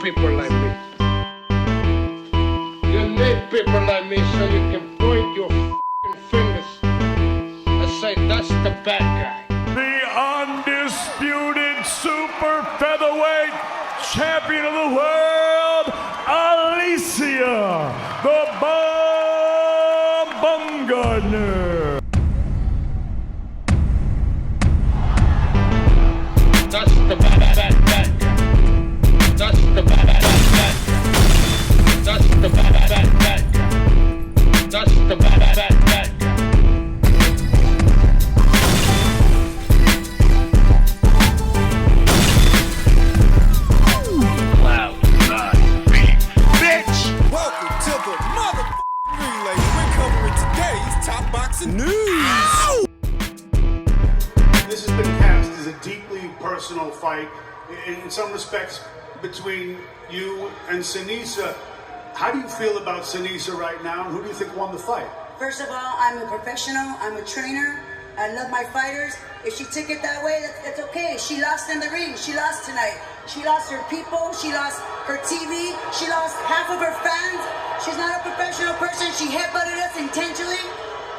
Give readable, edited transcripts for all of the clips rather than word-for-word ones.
people like me. You need people like me so you can point your f***ing fingers and say, that's the bad guy. The undisputed super featherweight champion of the world, Alicia, the Bomb Gardner. That's the bad guy. That's the bad guy. That's the bad guy. That's the bad guy. News. This has been cast as a deeply personal fight in some respects between you and Sinisa. How do you feel about Sinisa right now, and who do you think won the fight? First of all, I'm a professional, I'm a trainer, I love my fighters. If she took it that way, that's okay. She lost in the ring, she lost tonight. She lost her people, she lost her TV, she lost half of her fans. She's not a professional person, she headbutted us intentionally.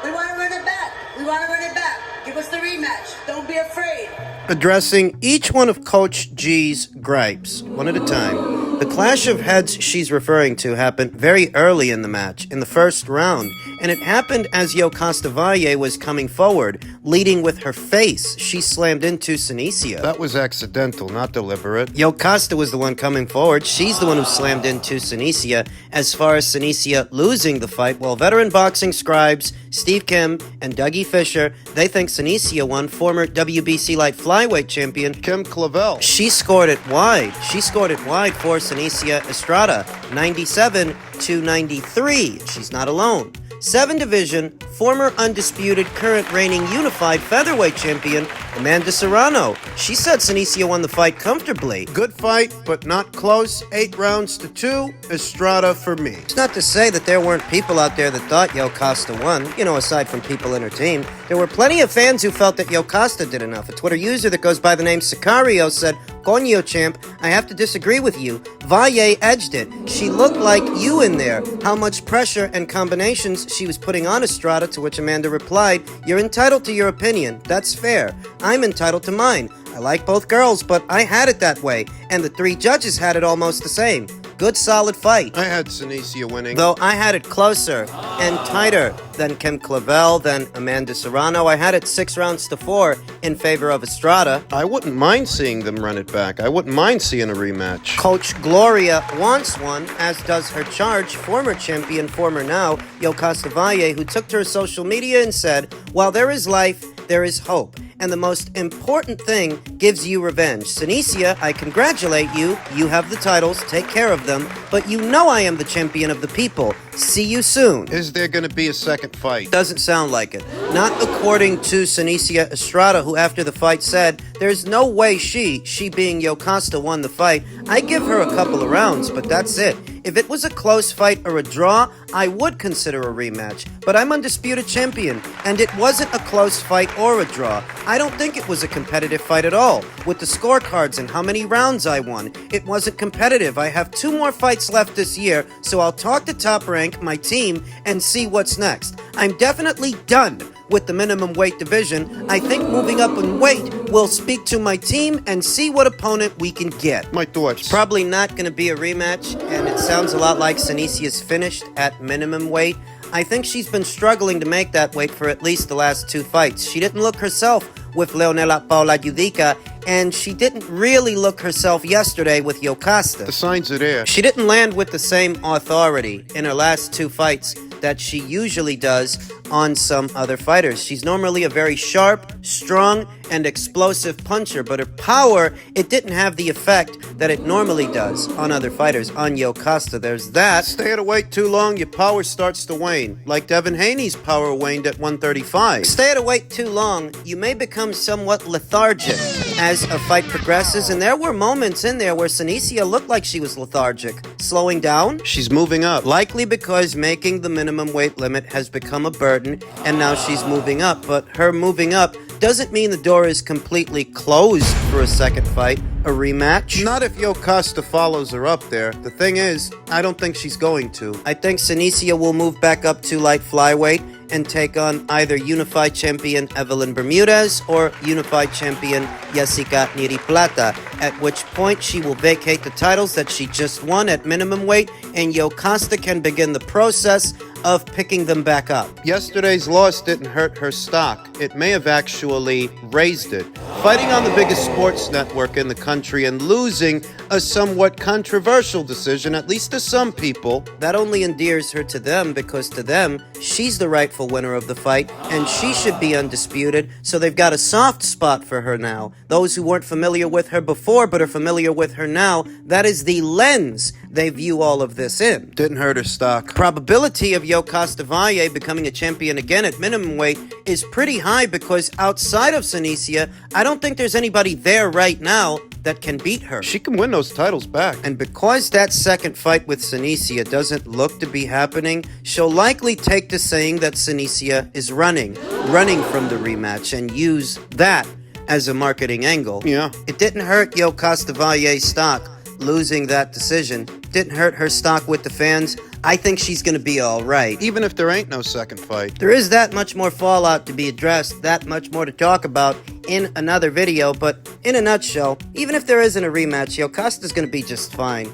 We want to run it back. We want to run it back. Give us the rematch. Don't be afraid. Addressing each one of Coach G's gripes, one at a time. The clash of heads she's referring to happened very early in the match, in the first round, and it happened as Valle was coming forward, leading with her face. She slammed into Sinisa. That was accidental, not deliberate. Yokasta was the one coming forward. She's the one who slammed into Sinisa. As far as Sinisa losing the fight, well, veteran boxing scribes Steve Kim and Dougie Fisher, they think Sinisa won. Former WBC light flyweight champion Kim Clavel. She scored it wide. She scored it wide for Sinisa Estrada, 97-93. She's not alone. 7 division, former undisputed, current reigning unified featherweight champion, Amanda Serrano. She said Sinisa won the fight comfortably. Good fight, but not close. 8 rounds to 2. Estrada for me. It's not to say that there weren't people out there that thought Yokasta won. You know, aside from people in her team, there were plenty of fans who felt that Yokasta did enough. A Twitter user that goes by the name Sicario said, "Coño, champ, I have to disagree with you. Valle edged it. She looked like you in there." How much pressure and combinations she was putting on Estrada, to which Amanda replied, "You're entitled to your opinion. That's fair. I'm entitled to mine. I like both girls, but I had it that way, and the 3 judges had it almost the same. Good, solid fight. I had Sinisa winning. Though I had it closer and tighter than Kim Clavel, than Amanda Serrano. I had it 6 rounds to 4 in favor of Estrada. I wouldn't mind seeing them run it back. I wouldn't mind seeing a rematch. Coach Gloria wants one, as does her charge, former champion, former now, Valle, who took to her social media and said, "While there is life, there is hope. And the most important thing gives you revenge. Sinisa, I congratulate you. You have the titles. Take care of them. But you know I am the champion of the people. See you soon." Is there going to be a second fight? Doesn't sound like it. Not according to Sinisa Estrada, who after the fight said, "There's no way she being Yokasta, won the fight. I give her a couple of rounds, but that's it. If it was a close fight or a draw, I would consider a rematch. But I'm undisputed champion, and it wasn't a close fight or a draw. I don't think it was a competitive fight at all. With the scorecards and how many rounds I won, it wasn't competitive. I have 2 more fights left this year, so I'll talk to Top Rank, my team, and see what's next. I'm definitely done with the minimum weight division. I think moving up in weight will speak to my team and see what opponent we can get." My thoughts. Probably not going to be a rematch, and it sounds a lot like Sinisia's finished at minimum weight. I think she's been struggling to make that weight for at least the last 2 fights. She didn't look herself with Leonela Paula Judica, and she didn't really look herself yesterday with Yokasta. The signs are there. She didn't land with the same authority in her last 2 fights that she usually does on some other fighters. She's normally a very sharp, strong, and explosive puncher, but her power, it didn't have the effect that it normally does on other fighters. On Yokasta, there's that. Stay at a weight too long, your power starts to wane. Like Devin Haney's power waned at 135. Stay at a weight too long, you may become somewhat lethargic as a fight progresses, and there were moments in there where Sinisa looked like she was lethargic. Slowing down? She's moving up. Likely because making the minimum weight limit has become a burden, and now she's moving up. But her moving up doesn't mean the door is completely closed for a second fight A rematch? Not if Yokasta follows her up there. The thing is, I don't think she's going to. I think Senicia will move back up to light flyweight and take on either unified champion Evelyn Bermudez or unified champion Jessica Neri Plata, at which point she will vacate the titles that she just won at minimum weight, and Yokasta can begin the process of picking them back up. Yesterday's loss didn't hurt her stock. It may have actually raised it. Fighting on the biggest sports network in the country and losing a somewhat controversial decision, at least to some people, that only endears her to them, because to them, she's the rightful winner of the fight, and she should be undisputed, so they've got a soft spot for her now. Those who weren't familiar with her before but are familiar with her now, that is the lens they view all of this in. Didn't hurt her stock. Probability of Yokasta Valle becoming a champion again at minimum weight is pretty high, because outside of Senicia, I don't think there's anybody there right now that can beat her. She can win those titles back. And because that second fight with Senicia doesn't look to be happening, she'll likely take to saying that Senicia is running from the rematch, and use that as a marketing angle. Yeah. It didn't hurt Yokasta Valle's stock losing that decision. Didn't hurt her stock with the fans. I think she's going to be all right. Even if there ain't no second fight. There is that much more fallout to be addressed, that much more to talk about in another video, but in a nutshell, even if there isn't a rematch, Yokasta's going to be just fine.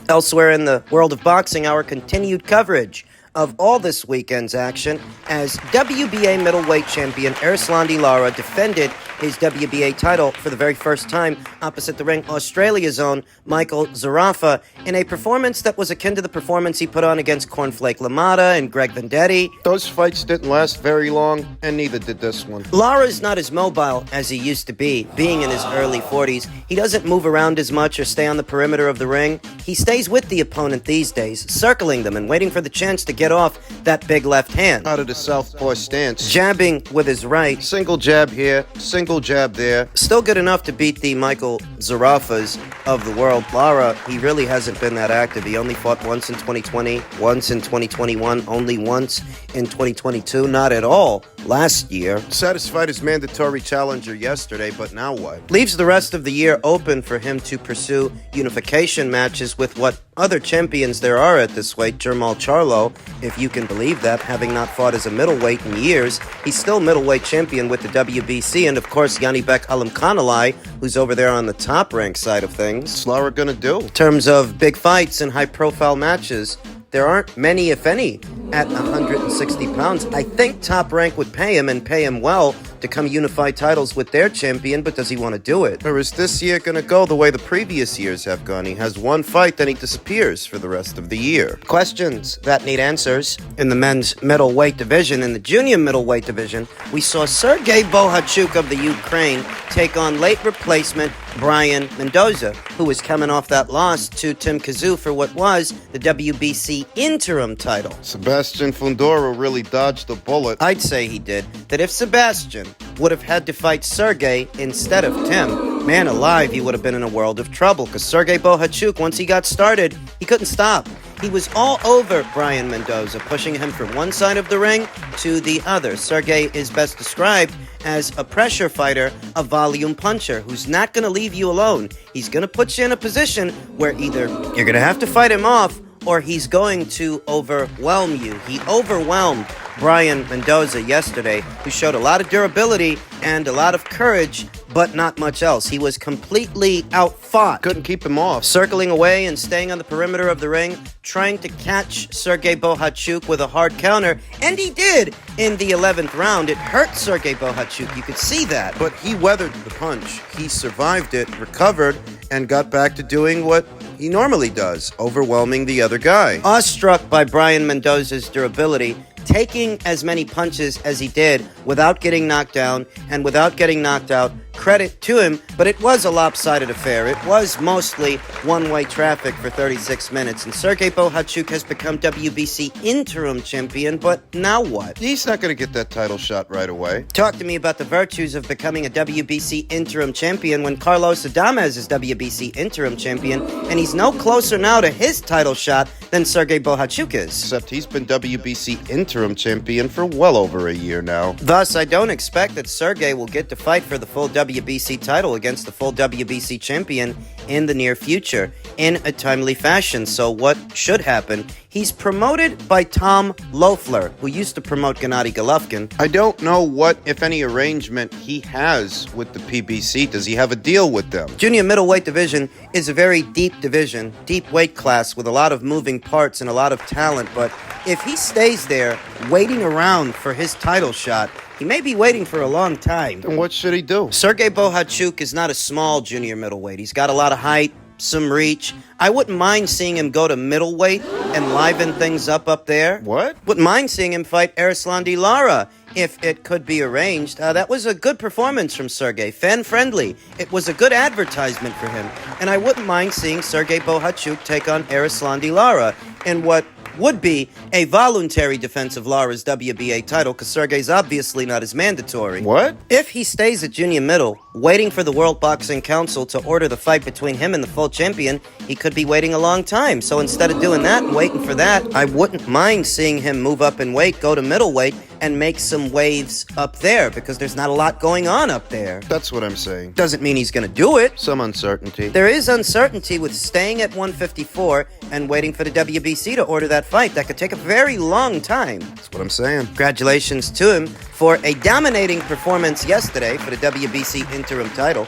Elsewhere in the world of boxing, our continued coverage of all this weekend's action as WBA middleweight champion Erislandy Lara defended his WBA title for the very first time opposite the ring Australia's own Michael Zarafa in a performance that was akin to the performance he put on against Cornflake LaMotta and Greg Vendetti. Those fights didn't last very long, and neither did this one. Lara's not as mobile as he used to be. Being in his early 40s, he doesn't move around as much or stay on the perimeter of the ring. He stays with the opponent these days, circling them and waiting for the chance to get off that big left hand. Out of the southpaw stance. Jabbing with his right. Single jab here, single jab there. Still good enough to beat the Michael Zarafas of the world. Lara, he really hasn't been that active. He only fought once in 2020, once in 2021, only once in 2022, not at all last year. Satisfied his mandatory challenger yesterday, but now what? Leaves the rest of the year open for him to pursue unification matches with what other champions there are at this weight. Jermall Charlo, if you can believe that, having not fought as a middleweight in years, he's still middleweight champion with the WBC, and of course Yanibek Alimkhanalai, who's over there on the top rank side of things. What's Lara gonna do? In terms of big fights and high-profile matches, there aren't many, if any, at 160 pounds. I think Top Rank would pay him, and pay him well, to come unify titles with their champion, but does he want to do it? Or is this year going to go the way the previous years have gone? He has one fight, then he disappears for the rest of the year. Questions that need answers. In the men's middleweight division, in the junior middleweight division, we saw Sergey Bohachuk of the Ukraine take on late replacement Brian Mendoza, who was coming off that loss to Tim Tszyu for what was the WBC interim title. Sebastian Fundora really dodged the bullet. I'd say he did. That if Sebastian would have had to fight Sergey instead of Tim, man alive, he would have been in a world of trouble, because Sergey Bohachuk, once he got started, he couldn't stop. He was all over Brian Mendoza, pushing him from one side of the ring to the other. Sergey is best described as a pressure fighter, a volume puncher, who's not going to leave you alone. He's going to put you in a position where either you're going to have to fight him off, or he's going to overwhelm you. He overwhelmed Brian Mendoza yesterday, who showed a lot of durability and a lot of courage, but not much else. He was completely outfought. Couldn't keep him off. Circling away and staying on the perimeter of the ring, trying to catch Sergey Bohachuk with a hard counter, and he did in the 11th round. It hurt Sergey Bohachuk, you could see that. But he weathered the punch. He survived it, recovered, and got back to doing what he normally does, overwhelming the other guy. Awestruck by Brian Mendoza's durability, taking as many punches as he did without getting knocked down and without getting knocked out, credit to him, but it was a lopsided affair. It was mostly one-way traffic for 36 minutes, and Sergey Bohachuk has become WBC interim champion, but now what? He's not going to get that title shot right away. Talk to me about the virtues of becoming a WBC interim champion when Carlos Adames is WBC interim champion, and he's no closer now to his title shot than Sergey Bohachuk is. Except he's been WBC interim champion for well over a year now. Thus, I don't expect that Sergey will get to fight for the full WBC title against the full WBC champion in the near future in a timely fashion. So what should happen? He's promoted by Tom Loeffler, who used to promote Gennady Golovkin. I don't know what, if any, arrangement he has with the PBC. Does he have a deal with them? Junior middleweight division is a very deep division, deep weight class with a lot of moving parts and a lot of talent, but if he stays there waiting around for his title shot, he may be waiting for a long time. Then what should he do? Sergey Bohachuk is not a small junior middleweight. He's got a lot of height, some reach. I wouldn't mind seeing him go to middleweight and liven things up there. What? Wouldn't mind seeing him fight Lara if it could be arranged. That was a good performance from Sergey, fan-friendly. It was a good advertisement for him. And I wouldn't mind seeing Sergey Bohachuk take on Lara in what would be a voluntary defense of Lara's WBA title, because Sergey's obviously not as mandatory. What? If he stays at junior middle, waiting for the World Boxing Council to order the fight between him and the full champion, he could be waiting a long time. So instead of doing that and waiting for that, I wouldn't mind seeing him move up in weight, go to middleweight, and make some waves up there, because there's not a lot going on up there. That's what I'm saying. Doesn't mean he's going to do it. Some uncertainty. There is uncertainty with staying at 154 and waiting for the WBC to order that fight. That could take a very long time. That's what I'm saying. Congratulations to him for a dominating performance yesterday for the WBC interim title.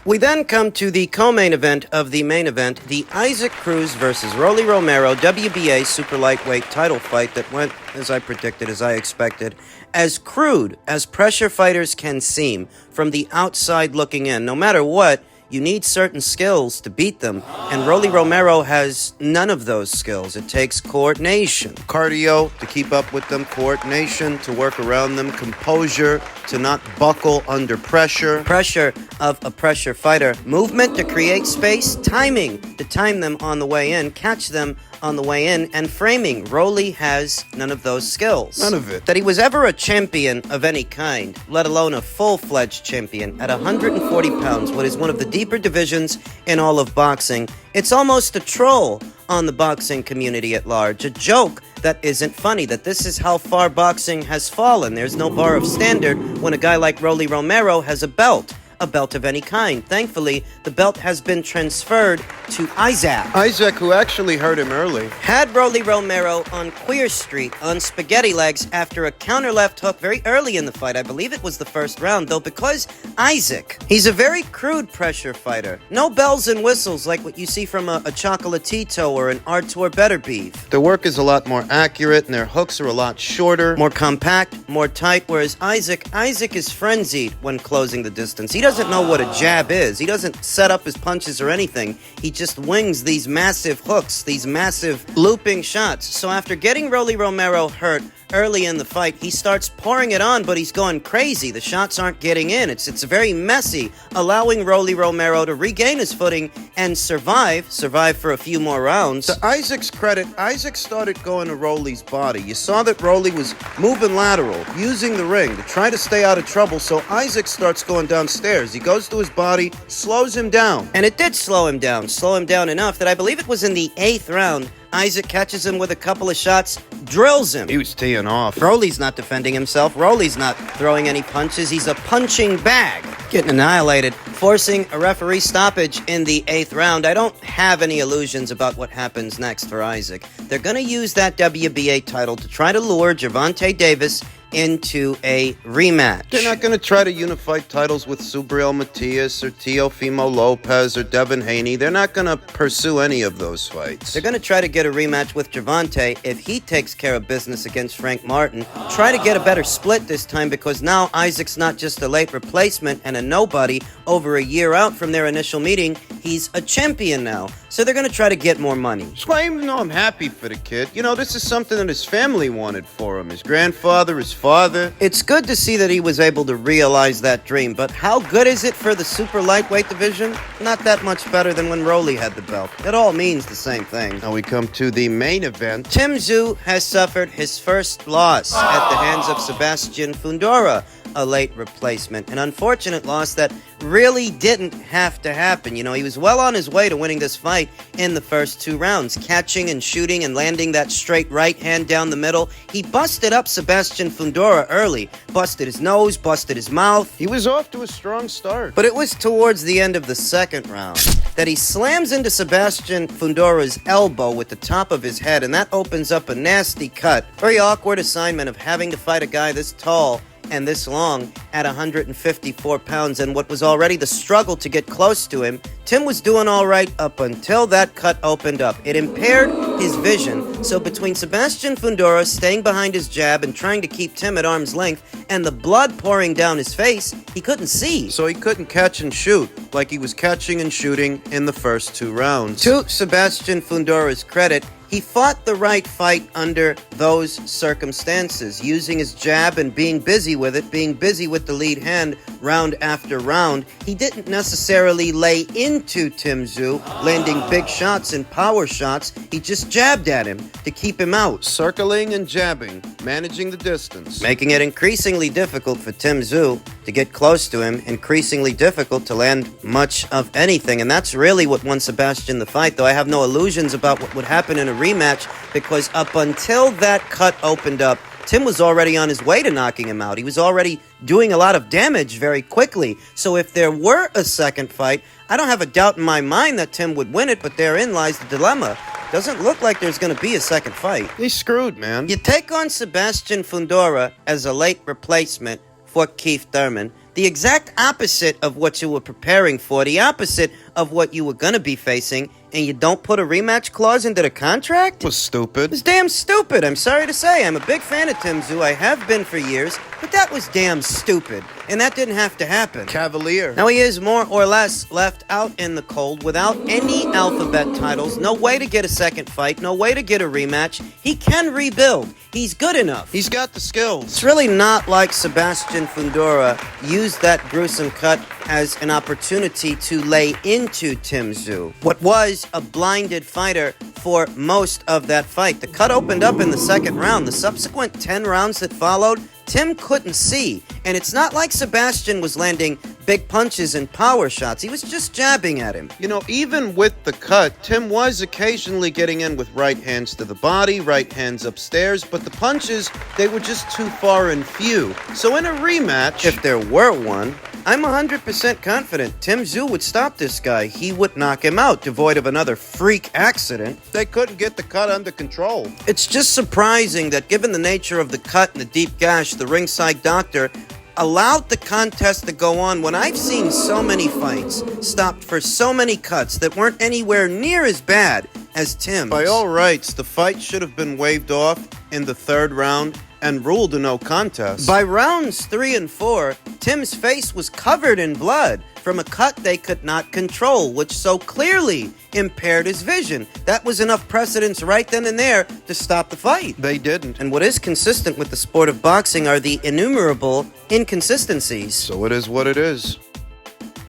We then come to the co-main event of the main event, the Isaac Cruz versus Rolly Romero WBA super lightweight title fight that went, as I predicted, as I expected, as crude as pressure fighters can seem from the outside looking in. No matter what, you need certain skills to beat them, and Rolly Romero has none of those skills. It takes coordination. Cardio to keep up with them, coordination to work around them, composure to not buckle under pressure. Pressure of a pressure fighter. Movement to create space. Timing to time them on the way in, catch them on the way in, and framing. Rolly has none of those skills. None of it. That he was ever a champion of any kind, let alone a full-fledged champion, at 140 pounds, what is one of the deeper divisions in all of boxing, it's almost a troll on the boxing community at large. A joke that isn't funny, that this is how far boxing has fallen. There's no bar of standard when a guy like Rolly Romero has a belt of any kind. Thankfully, the belt has been transferred to Isaac. Isaac, who actually hurt him early. Had Rolly Romero on Queer Street on spaghetti legs after a counter left hook very early in the fight. I believe it was the first round, though, because Isaac, he's a very crude pressure fighter. No bells and whistles like what you see from a Chocolatito or an Artur Beterbiev. Their work is a lot more accurate, and their hooks are a lot shorter. More compact, more tight, whereas Isaac is frenzied when closing the distance. He doesn't know what a jab is. He doesn't set up his punches or anything. He just wings these massive hooks, these massive looping shots. So after getting Rolly Romero hurt early in the fight, he starts pouring it on, but he's going crazy. The shots aren't getting in. It's very messy, allowing Rolly Romero to regain his footing and survive for a few more rounds. To Isaac's credit, Isaac started going to Rolly's body. You saw that Rolly was moving lateral, using the ring to try to stay out of trouble, so Isaac starts going downstairs. He goes to his body, slows him down. And it did slow him down enough that I believe it was in the 8th round, Isaac catches him with a couple of shots, drills him. He was teeing off. Rolly's not defending himself. Rolly's not throwing any punches. He's a punching bag. Getting annihilated, forcing a referee stoppage in the 8th round. I don't have any illusions about what happens next for Isaac. They're going to use that WBA title to try to lure Gervonta Davis into a rematch. They're not going to try to unify titles with Subriel Matias or Teofimo Lopez or Devin Haney. They're not going to pursue any of those fights. They're going to try to get a rematch with Gervonta if he takes care of business against Frank Martin. Try to get a better split this time, because now Isaac's not just a late replacement and a nobody over a year out from their initial meeting. He's a champion now. So they're going to try to get more money. So even though I'm happy for the kid, you know, this is something that his family wanted for him. His grandfather, his father. It's good to see that he was able to realize that dream, but how good is it for the super lightweight division? Not that much better than when Rolly had the belt. It all means the same thing. Now we come to the main event. Tszyu has suffered his first loss at the hands of Sebastian Fundora, a late replacement. An unfortunate loss that really didn't have to happen. You know, he was well on his way to winning this fight in the first 2 rounds, catching and shooting and landing that straight right hand down the middle. He busted up Sebastian Fundora early, busted his nose, busted his mouth. He was off to a strong start. But it was towards the end of the second round that he slams into Sebastian Fundora's elbow with the top of his head, and that opens up a nasty cut. Very awkward assignment of having to fight a guy this tall and this long at 154 pounds, and what was already the struggle to get close to him. Tim was doing all right up until that cut opened up. It impaired his vision, so between Sebastian Fundora staying behind his jab and trying to keep Tim at arm's length, and the blood pouring down his face, he couldn't see. So he couldn't catch and shoot like he was catching and shooting in the first 2 rounds. To Sebastian Fundora's credit, he fought the right fight under those circumstances, using his jab and being busy with it, being busy with the lead hand round after round. He didn't necessarily lay into Tszyu, landing big shots and power shots. He just jabbed at him to keep him out. Circling and jabbing, managing the distance. Making it increasingly difficult for Tszyu to get close to him, increasingly difficult to land much of anything. And that's really what won Sebastian the fight, though I have no illusions about what would happen in a rematch, because up until that cut opened up, Tim was already on his way to knocking him out. He was already doing a lot of damage very quickly. So if there were a second fight, I don't have a doubt in my mind that Tim would win it, but therein lies the dilemma. Doesn't look like there's going to be a second fight. He's screwed, man. You take on Sebastian Fundora as a late replacement for Keith Thurman, the exact opposite of what you were preparing for, the opposite of what you were going to be facing, and you don't put a rematch clause into the contract? It was stupid. It was damn stupid, I'm sorry to say. I'm a big fan of Tszyu, I have been for years, but that was damn stupid, and that didn't have to happen. Cavalier. Now he is more or less left out in the cold without any alphabet titles, no way to get a second fight, no way to get a rematch. He can rebuild. He's good enough. He's got the skills. It's really not like Sebastian Fundora used that gruesome cut as an opportunity to lay into Tszyu, what was a blinded fighter for most of that fight. The cut opened up in the second round. The subsequent 10 rounds that followed, Tim couldn't see. And it's not like Sebastian was landing big punches and power shots. He was just jabbing at him. You know, even with the cut, Tim was occasionally getting in with right hands to the body, right hands upstairs, but the punches, they were just too far and few. So in a rematch, if there were one, I'm 100% confident Tszyu would stop this guy. He would knock him out, devoid of another freak accident. They couldn't get the cut under control. It's just surprising that given the nature of the cut and the deep gash, the ringside doctor allowed the contest to go on when I've seen so many fights stopped for so many cuts that weren't anywhere near as bad as Tim's. By all rights, the fight should have been waved off in the 3rd round and ruled a no contest. By rounds 3 and 4, Tim's face was covered in blood from a cut they could not control, which so clearly impaired his vision. That was enough precedence right then and there to stop the fight. They didn't. And what is consistent with the sport of boxing are the innumerable inconsistencies. So it is what it is.